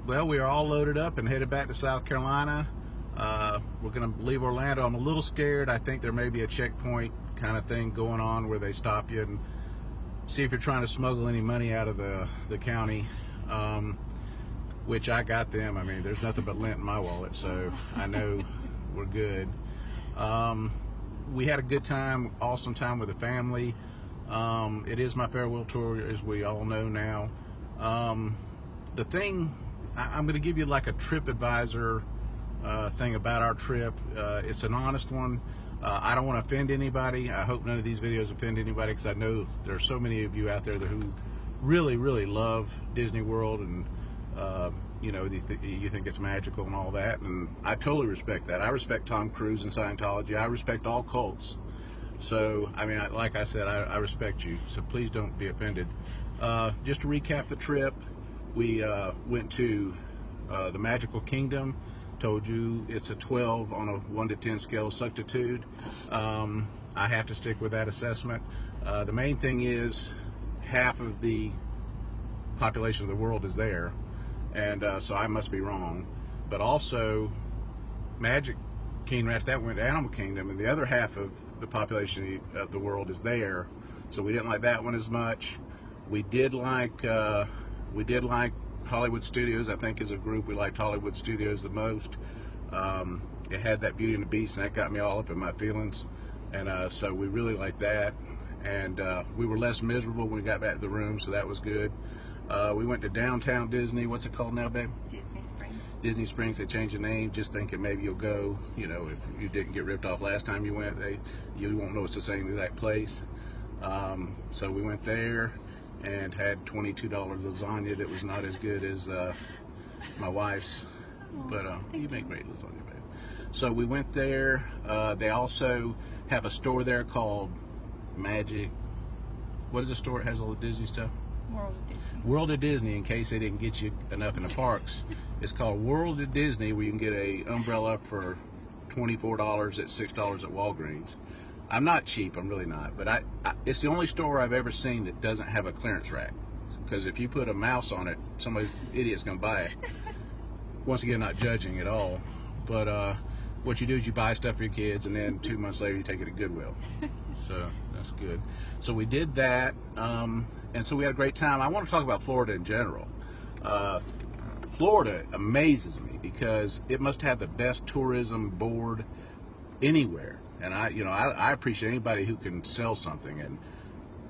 Well, we are all loaded up and headed back to South Carolina. We're going to leave Orlando. I'm a little scared. I think there may be a checkpoint kind of thing going on where they stop you and see if you're trying to smuggle any money out of the county, which I got them. I mean, there's nothing but lint in my wallet, so I know we're good. We had a good time, awesome time with the family. It is my farewell tour, as we all know now. The thing, I'm going to give you like a TripAdvisor thing about our trip. It's an honest one. I don't want to offend anybody. I hope none of these videos offend anybody, because I know there are so many of you out there who really, really love Disney World, and you know, you think it's magical and all that, and I totally respect that. I respect Tom Cruise and Scientology. I respect all cults. So, I mean, like I said, I respect you, so please don't be offended. Just to recap the trip, we went to the Magical Kingdom. Told you it's a 12 on a 1 to 10 scale of suctitude. I have to stick with that assessment. The main thing is half of the population of the world is there, and so I must be wrong. But also, Magic Kingdom, after that went to Animal Kingdom, and the other half of the population of the world is there, so we didn't like that one as much. We did like Hollywood Studios. I think as a group we liked Hollywood Studios the most. It had that Beauty and the Beast, and that got me all up in my feelings, and so we really liked that. And we were less miserable when we got back to the room, so that was good. We went to downtown Disney. What's it called now, babe? Disney Springs. Disney Springs. They changed the name, just thinking maybe you'll go, you know, if you didn't get ripped off last time you went, you won't know it's the same exact place. So we went there and had $22 lasagna that was not as good as my wife's, but you make great lasagna, babe. So we went there. They also have a store there called Magic. What is the store? It has all the Disney stuff. World of Disney. World of Disney, in case they didn't get you enough in the parks. It's called World of Disney, where you can get a umbrella for $24 at $6 at Walgreens. I'm not cheap, I'm really not, but it's the only store I've ever seen that doesn't have a clearance rack, because if you put a mouse on it, some idiot's gonna buy it. Once again, not judging at all, but what you do is you buy stuff for your kids, and then 2 months later you take it to Goodwill. So that's good. So we did that, and so we had a great time. I want to talk about Florida in general. Florida amazes me because it must have the best tourism board anywhere. And I appreciate anybody who can sell something. And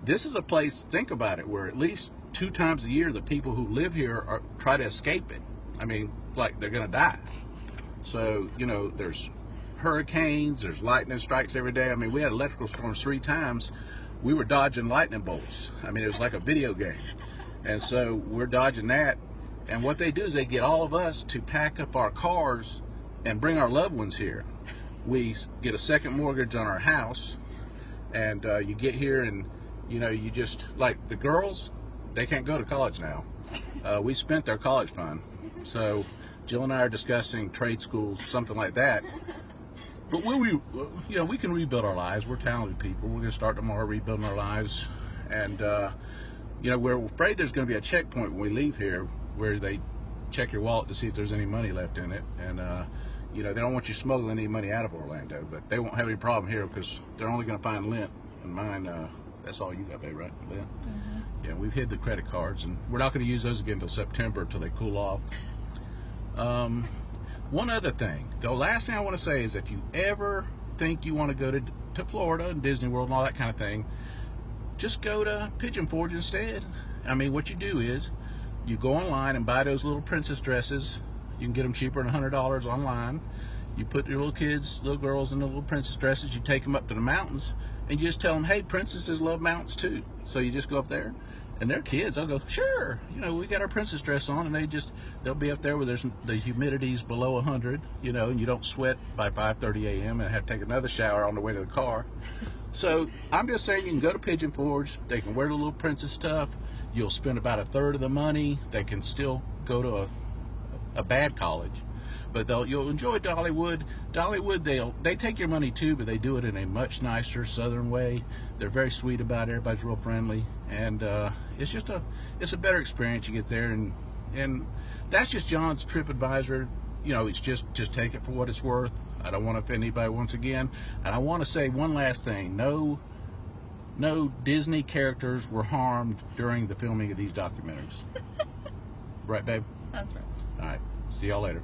this is a place, think about it, where at least 2 times a year the people who live here try to escape it. I mean, like they're gonna die. So, you know, there's hurricanes, there's lightning strikes every day. I mean, we had electrical storms 3 times. We were dodging lightning bolts. I mean, it was like a video game. And so we're dodging that. And what they do is they get all of us to pack up our cars and bring our loved ones here. We get a second mortgage on our house, and you get here, and you know, you just, like the girls, they can't go to college now. We spent their college fund. So Jill and I are discussing trade schools, something like that. But you know, we can rebuild our lives. We're talented people. We're going to start tomorrow rebuilding our lives. And, you know, we're afraid there's going to be a checkpoint when we leave here where they check your wallet to see if there's any money left in it. And, you know, they don't want you smuggling any money out of Orlando. But they won't have any problem here because they're only going to find lint. And mine, that's all you got, babe, right? Lint? Mm-hmm. Yeah, we've hid the credit cards. And we're not going to use those again until September, until they cool off. One other thing, the last thing I want to say is if you ever think you want to go to Florida and Disney World and all that kind of thing, just go to Pigeon Forge instead. I mean, what you do is you go online and buy those little princess dresses. You can get them cheaper than $100 online. You put your little girls in the little princess dresses. You take them up to the mountains and you just tell them, hey, princesses love mountains too. So you just go up there. And their kids, they'll go, sure, you know, we got our princess dress on, and they'll be up there where the humidity's below 100, you know, and you don't sweat by 5:30 a.m. and have to take another shower on the way to the car. So I'm just saying, you can go to Pigeon Forge. They can wear the little princess stuff. You'll spend about 1/3 of the money. They can still go to a bad college, but you'll enjoy Dollywood. Dollywood, they take your money too, but they do it in a much nicer Southern way. They're very sweet about it. Everybody's real friendly, and it's a better experience. You get there, and and that's just John's TripAdvisor. You know, it's just take it for what it's worth. I don't want to offend anybody once again. And I want to say one last thing. No Disney characters were harmed during the filming of these documentaries. Right, babe? That's right. All right. See y'all later.